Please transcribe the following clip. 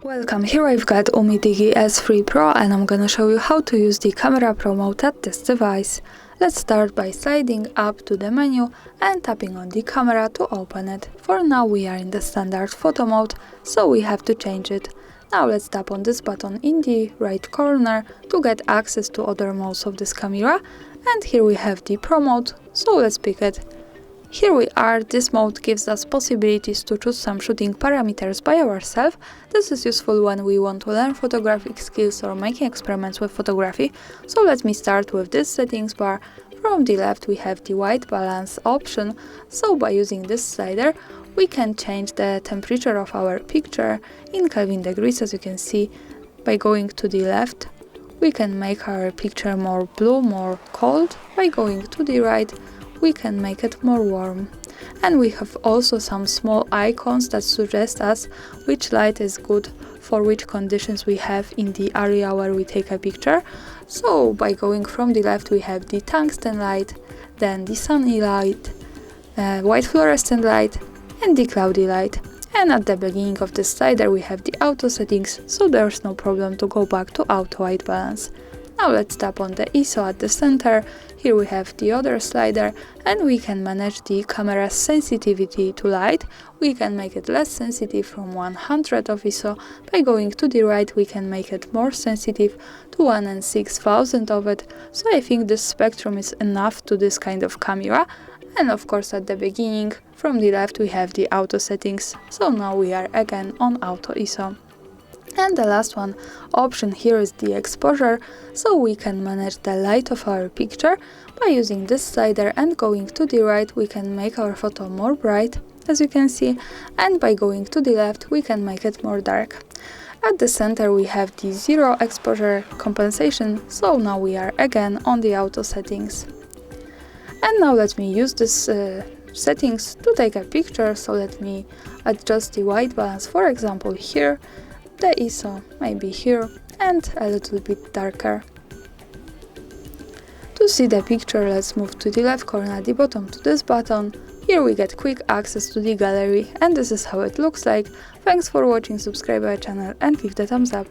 Welcome, here I've got UMIDIGI S3 Pro and I'm gonna show you how to use the Camera Pro mode at this device. Let's start by sliding up to the menu and tapping on the camera to open it. For now we are in the standard photo mode, so we have to change it. Now let's tap on this button in the right corner to get access to other modes of this camera, and here we have the Pro mode, so let's pick it. Here we are. This mode gives us possibilities to choose some shooting parameters by ourselves. This is useful when we want to learn photographic skills or making experiments with photography. So let me start with this settings bar. From the left we have the white balance option, so by using this slider we can change the temperature of our picture in Kelvin degrees, as you can see. By going to the left we can make our picture more blue, more cold. By going to the right we can make it more warm. And we have also some small icons that suggest us which light is good for which conditions we have in the area where we take a picture. So by going from the left we have the tungsten light, then the sunny light, white fluorescent light and the cloudy light. And at the beginning of the slider we have the auto settings, so there's no problem to go back to auto white balance. Now let's tap on the ISO at the center. Here we have the other slider and we can manage the camera's sensitivity to light. We can make it less sensitive from 100 of ISO. By going to the right we can make it more sensitive to 1 and 6000 of it. So I think this spectrum is enough to this kind of camera. And of course at the beginning from the left we have the auto settings. So now we are again on auto ISO. And the last one option here is the exposure, so we can manage the light of our picture. By using this slider and going to the right we can make our photo more bright, as you can see, and by going to the left we can make it more dark. At the center we have the zero exposure compensation, so now we are again on the auto settings. And now let me use this settings to take a picture, so let me adjust the white balance, for example here, the ISO maybe here and a little bit darker. To see the picture let's move to the left corner at the bottom to this button. Here we get quick access to the gallery and this is how it looks like. Thanks for watching, subscribe our channel and give the thumbs up.